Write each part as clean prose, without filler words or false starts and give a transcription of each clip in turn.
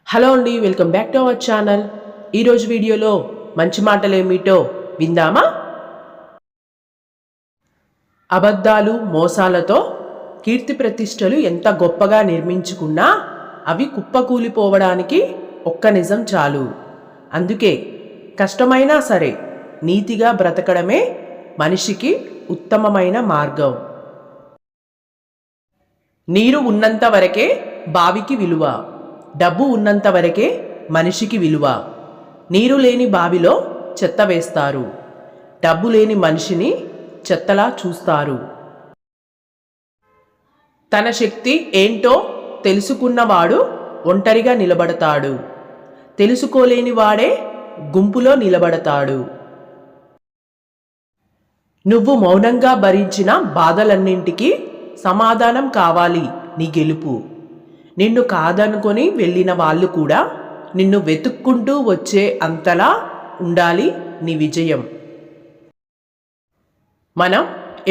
Hello అండి, welcome back to our channel. ఈరోజు వీడియోలో మంచి మాటలేమిటో విందామా? అబద్ధాలు, మోసాలతో కీర్తి ప్రతిష్టలు ఎంత గొప్పగా నిర్మించుకున్నా అవి కుప్పకూలిపోవడానికి ఒక్క నిజం చాలు. అందుకే కష్టమైనా సరే నీతిగా బ్రతకడమే మనిషికి ఉత్తమమైన మార్గం. నీరు ఉన్నంత వరకే బావికి విలువ, డబ్బు ఉన్నంత వరకే మనిషికి విలువ. నీరు లేని బావిలో చెత్త వేస్తారు, డబ్బు లేని మనిషిని చెత్తలా చూస్తారు. తన శక్తి ఏంటో తెలుసుకున్నవాడు ఒంటరిగా నిలబడతాడు, తెలుసుకోలేని వాడే గుంపులో నిలబడతాడు. నువ్వు మౌనంగా భరించిన బాధలన్నింటికీ సమాధానం కావాలి నీ గెలుపు. నిన్ను కాదనుకొని వెళ్ళిన వాళ్ళు కూడా నిన్ను వెతుక్కుంటూ వచ్చే అంతలా ఉండాలి నీ విజయం. మనం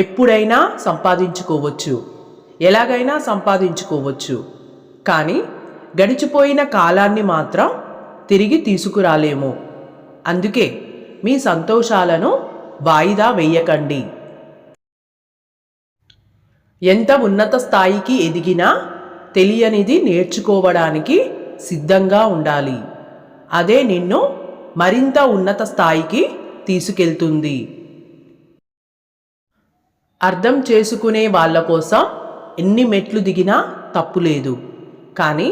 ఎప్పుడైనా సంపాదించుకోవచ్చు, ఎలాగైనా సంపాదించుకోవచ్చు, కానీ గడిచిపోయిన కాలాన్ని మాత్రం తిరిగి తీసుకురాలేము. అందుకే మీ సంతోషాలను వాయిదా వేయకండి. ఎంత ఉన్నత స్థాయికి ఎదిగినా తెలియనిది నేర్చుకోవడానికి సిద్ధంగా ఉండాలి. అదే నిన్ను మరింత ఉన్నత స్థాయికి తీసుకెళ్తుంది. అర్థం చేసుకునే వాళ్ళ కోసం ఎన్ని మెట్లు దిగినా తప్పులేదు, కానీ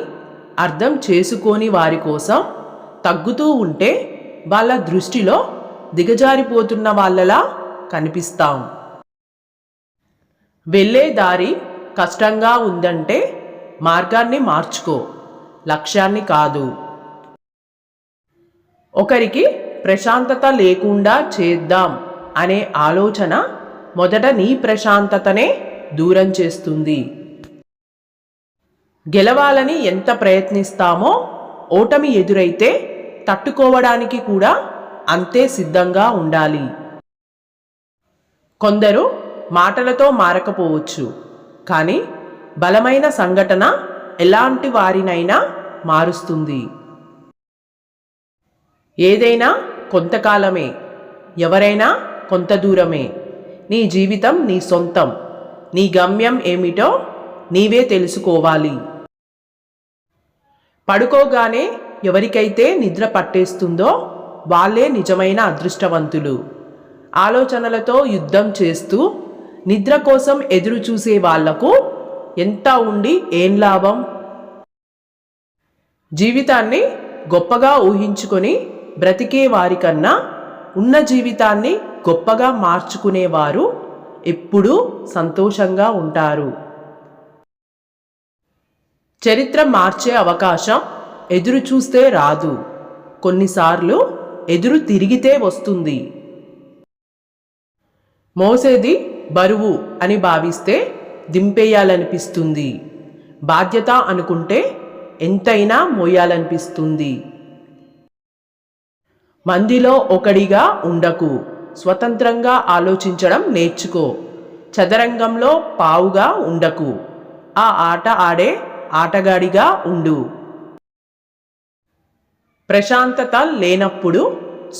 అర్థం చేసుకోని వారి కోసం తగ్గుతూ ఉంటే వాళ్ళ దృష్టిలో దిగజారిపోతున్న వాళ్ళలా కనిపిస్తాం. వెళ్ళే దారి కష్టంగా ఉందంటే మార్గాన్ని మార్చుకో, లక్ష్యాన్ని కాదు. ఒకరికి ప్రశాంతత లేకుండా చేద్దాం అనే ఆలోచన మొదట నీ ప్రశాంతతనే దూరం చేస్తుంది. గెలవాలని ఎంత ప్రయత్నిస్తామో ఓటమి ఎదురైతే తట్టుకోవడానికి కూడా అంతే సిద్ధంగా ఉండాలి. కొందరు మాటలతో మారకపోవచ్చు, కానీ బలమైన సంఘటన ఎలాంటి వారినైనా మారుస్తుంది. ఏదైనా కొంతకాలమే, ఎవరైనా కొంత దూరమే. నీ జీవితం నీ సొంతం. నీ గమ్యం ఏమిటో నీవే తెలుసుకోవాలి. పడుకోగానే ఎవరికైతే నిద్ర పట్టేస్తుందో వాళ్ళే నిజమైన అదృష్టవంతులు. ఆలోచనలతో యుద్ధం చేస్తూ నిద్ర కోసం ఎదురు చూసే వాళ్లకు ఎంత ఉండి ఏం లాభం? జీవితాన్ని గొప్పగా ఊహించుకొని బ్రతికే వారికన్నా ఉన్న జీవితాన్ని గొప్పగా మార్చుకునేవారు ఎప్పుడూ సంతోషంగా ఉంటారు. చరిత్ర మార్చే అవకాశం ఎదురు చూస్తే రాదు, కొన్నిసార్లు ఎదురు తిరిగితే వస్తుంది. మోసేది బరువు అని భావిస్తే దింపేయాలనిపిస్తుంది, బాధ్యత అనుకుంటే ఎంతైనా మోయాలనిపిస్తుంది. మందిలో ఒకడిగా ఉండకు, స్వతంత్రంగా ఆలోచించడం నేర్చుకో. చదరంగంలో పావుగా ఉండకు, ఆ ఆట ఆడే ఆటగాడిగా ఉండు. ప్రశాంతత లేనప్పుడు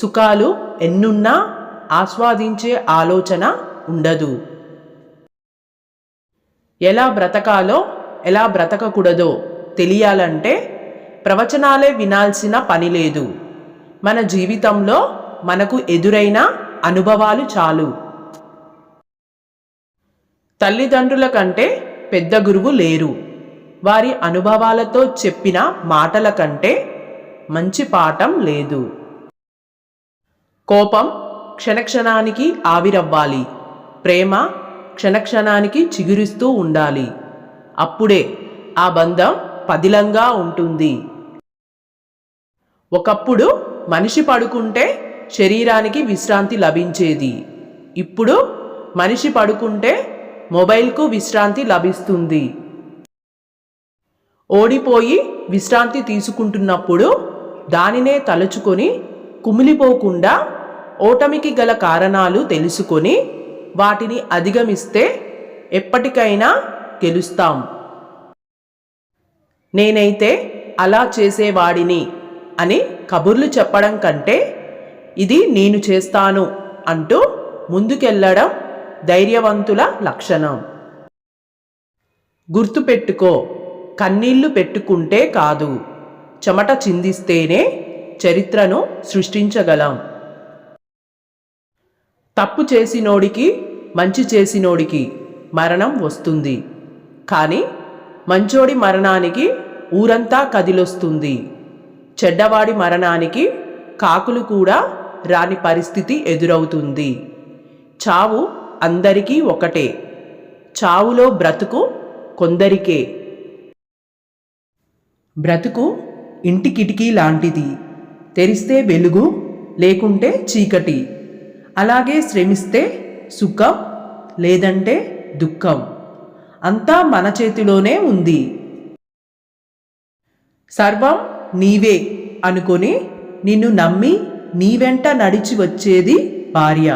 సుఖాలు ఎన్నున్నా ఆస్వాదించే ఆలోచన ఉండదు. ఎలా బ్రతకాలో ఎలా బ్రతకకూడదో తెలియాలంటే ప్రవచనాలే వినాల్సిన పని లేదు. మన జీవితంలో మనకు ఎదురైన అనుభవాలు చాలు. తల్లిదండ్రుల కంటే పెద్ద గురువు లేరు. వారి అనుభవాలతో చెప్పిన మాటల కంటే మంచి పాఠం లేదు. కోపం క్షణక్షణానికి ఆవిరవ్వాలి, ప్రేమ క్షణక్షణానికి చిగురిస్తూ ఉండాలి. అప్పుడే ఆ బంధం పదిలంగా ఉంటుంది. ఒకప్పుడు మనిషి పడుకుంటే శరీరానికి విశ్రాంతి లభించేది. ఇప్పుడు మనిషి పడుకుంటే మొబైల్కు విశ్రాంతి లభిస్తుంది. ఓడిపోయి విశ్రాంతి తీసుకుంటున్నప్పుడు దానినే తలుచుకొని కుమిలిపోకుండా ఓటమికి గల కారణాలు తెలుసుకొని వాటిని అధిగమిస్తే ఎప్పటికైనా గెలుస్తాం. నేనైతే అలా చేసేవాడిని అని కబుర్లు చెప్పడం కంటే ఇది నేను చేస్తాను అంటూ ముందుకెళ్ళడం ధైర్యవంతుల లక్షణం. గుర్తుపెట్టుకో, కన్నీళ్లు పెట్టుకుంటే కాదు, చెమట చిందిస్తేనే చరిత్రను సృష్టించగలం. తప్పు చేసినోడికి, మంచి చేసినోడికి మరణం వస్తుంది. కానీ మంచోడి మరణానికి ఊరంతా కదిలొస్తుంది. చెడ్డవాడి మరణానికి కాకులు కూడా రాని పరిస్థితి ఎదురవుతుంది. చావు అందరికీ ఒకటే, చావులో బ్రతుకు కొందరికే. బ్రతుకు ఇంటి కిటికీ లాంటిది, తెరిస్తే వెలుగు, లేకుంటే చీకటి. అలాగే శ్రమిస్తే సుఖం, లేదంటే దుఃఖం. అంతా మన చేతిలోనే ఉంది. సర్వం నీవే అనుకొని నిన్ను నమ్మి నీ వెంట నడిచి వచ్చేది భార్య.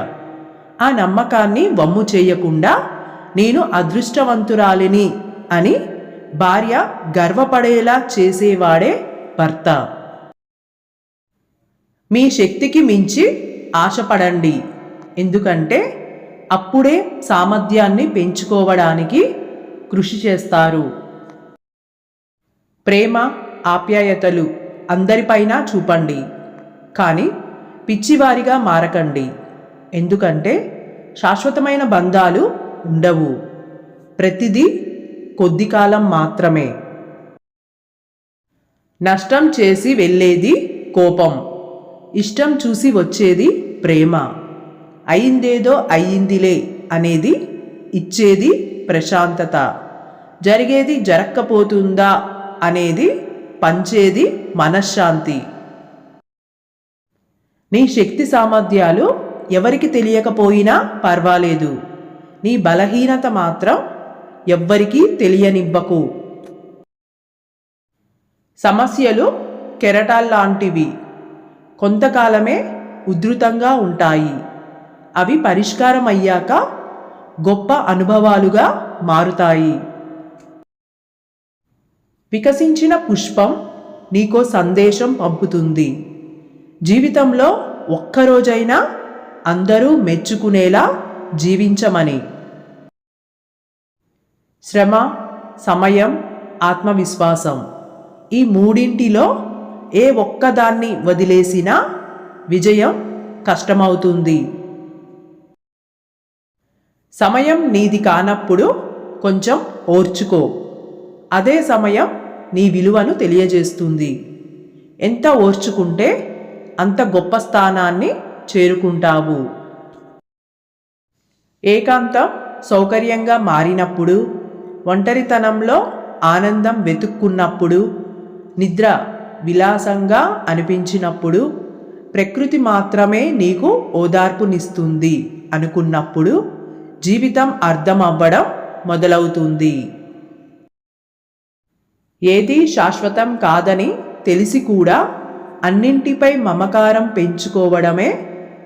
ఆ నమ్మకాన్ని వమ్ము చేయకుండా నేను అదృష్టవంతురాలిని అని భార్య గర్వపడేలా చేసేవాడే భర్త. మీ శక్తికి మించి ఆశపడండి, ఎందుకంటే అప్పుడే సామర్థ్యాన్ని పెంచుకోవడానికి కృషి చేస్తారు. ప్రేమ, ఆప్యాయతలు అందరిపైన చూపండి, కానీ పిచ్చివారిగా మారకండి. ఎందుకంటే శాశ్వతమైన బంధాలు ఉండవు. ప్రతిదీ కొద్ది కాలం మాత్రమే. నష్టం చేసి వెళ్ళేది కోపం, ఇష్టం చూసి వచ్చేది ప్రేమ. అయిందేదో అయ్యిందిలే అనేది ఇచ్చేది ప్రశాంతత. జరిగేది జరక్కపోతుందా అనేది పంచేది మనశ్శాంతి. నీ శక్తి సామర్థ్యాలు ఎవరికి తెలియకపోయినా పర్వాలేదు, నీ బలహీనత మాత్రం ఎవ్వరికీ తెలియనివ్వకు. సమస్యలు కెరటాల్లాంటివి, కొంతకాలమే ఉధృతంగా ఉంటాయి. అవి పరిష్కారం అయ్యాక గొప్ప అనుభవాలుగా మారుతాయి. వికసించిన పుష్పం నీకో సందేశం పంపుతుంది. జీవితంలో ఒక్కరోజైనా అందరూ మెచ్చుకునేలా జీవించమని. శ్రమ, సమయం, ఆత్మవిశ్వాసం, ఈ మూడింటిలో ఏ ఒక్కదాన్ని వదిలేసినా విజయం కష్టమవుతుంది. సమయం నీది కానప్పుడు కొంచెం ఓర్చుకో. అదే సమయం నీ విలువను తెలియజేస్తుంది. ఎంత ఓర్చుకుంటే అంత గొప్ప స్థానాన్ని చేరుకుంటావు. ఏకాంతం సౌకర్యంగా మారినప్పుడు, ఒంటరితనంలో ఆనందం వెతుక్కున్నప్పుడు, నిద్ర విలాసంగా అనిపించినప్పుడు, ప్రకృతి మాత్రమే నీకు ఓదార్పునిస్తుంది అనుకున్నప్పుడు జీవితం అర్థం అవ్వడం మొదలవుతుంది. ఏదీ శాశ్వతం కాదని తెలిసి కూడా అన్నింటిపై మమకారం పెంచుకోవడమే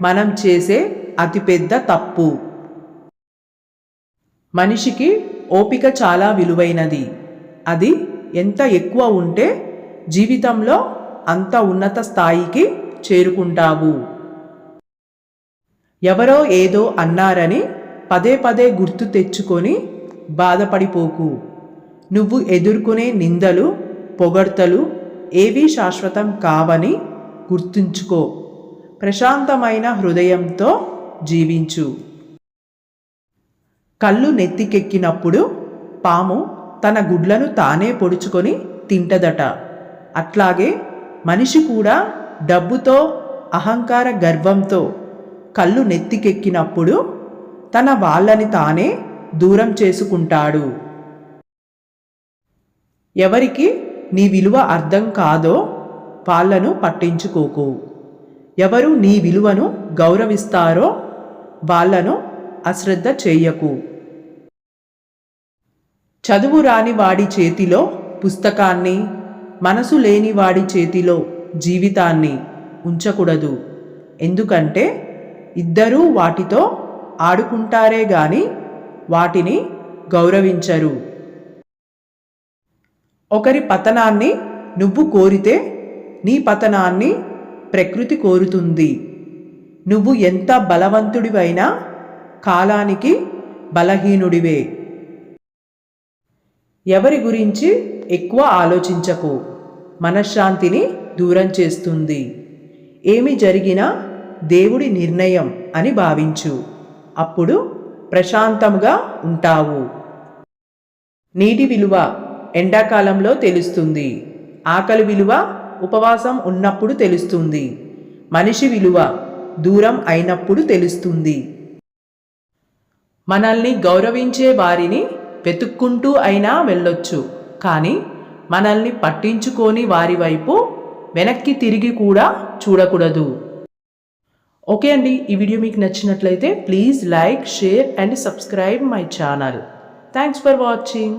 మనం చేసే అతిపెద్ద తప్పు. మనిషికి ఓపిక చాలా విలువైనది. అది ఎంత ఎక్కువ ఉంటే జీవితంలో అంత ఉన్నత స్థాయికి చేరుకుంటావు. ఎవరో ఏదో అన్నారని పదే పదే గుర్తు తెచ్చుకొని బాధపడిపోకు. నువ్వు ఎదుర్కొనే నిందలు, పొగడ్తలు ఏవీ శాశ్వతం కావని గుర్తుంచుకో. ప్రశాంతమైన హృదయంతో జీవించు. కళ్ళు నెత్తికెక్కినప్పుడు పాము తన గుడ్లను తానే పొడుచుకొని తింటదట. అట్లాగే మనిషి కూడా డబ్బుతో, అహంకార గర్వంతో కళ్ళు నెత్తికెక్కినప్పుడు తన వాళ్ళని తానే దూరం చేసుకుంటాడు. ఎవరికి నీ విలువ అర్థం కాదో వాళ్ళను పట్టించుకోకు. ఎవరు నీ విలువను గౌరవిస్తారో వాళ్ళను అశ్రద్ధ చేయకు. చదువు రాని వాడి చేతిలో పుస్తకాన్ని, మనసు లేని వాడి చేతిలో జీవితాన్ని ఉంచకూడదు. ఎందుకంటే ఇద్దరూ వాటితో ఆడుకుంటారే గాని వాటిని గౌరవించరు. ఒకరి పతనాన్ని నువ్వు కోరితే నీ పతనాన్ని ప్రకృతి కోరుతుంది. నువ్వు ఎంత బలవంతుడివైనా కాలానికి బలహీనుడివే. ఎవరి గురించి ఎక్కువ ఆలోచించకు, మనశ్శాంతిని దూరం చేస్తుంది. ఏమి జరిగినా దేవుడి నిర్ణయం అని భావించు, అప్పుడు ప్రశాంతంగా ఉంటావు. నీటి విలువ ఎండాకాలంలో తెలుస్తుంది. ఆకలి విలువ ఉపవాసం ఉన్నప్పుడు తెలుస్తుంది. మనిషి విలువ దూరం అయినప్పుడు తెలుస్తుంది. మనల్ని గౌరవించే వారిని వెతుక్కుంటూ అయినా వెళ్ళొచ్చు, కానీ మనల్ని పట్టించుకోని వారి వైపు వెనక్కి తిరిగి కూడా చూడకూడదు. ఓకే అండి, ఈ వీడియో మీకు నచ్చినట్లయితే please like, share and subscribe my channel. Thanks for watching.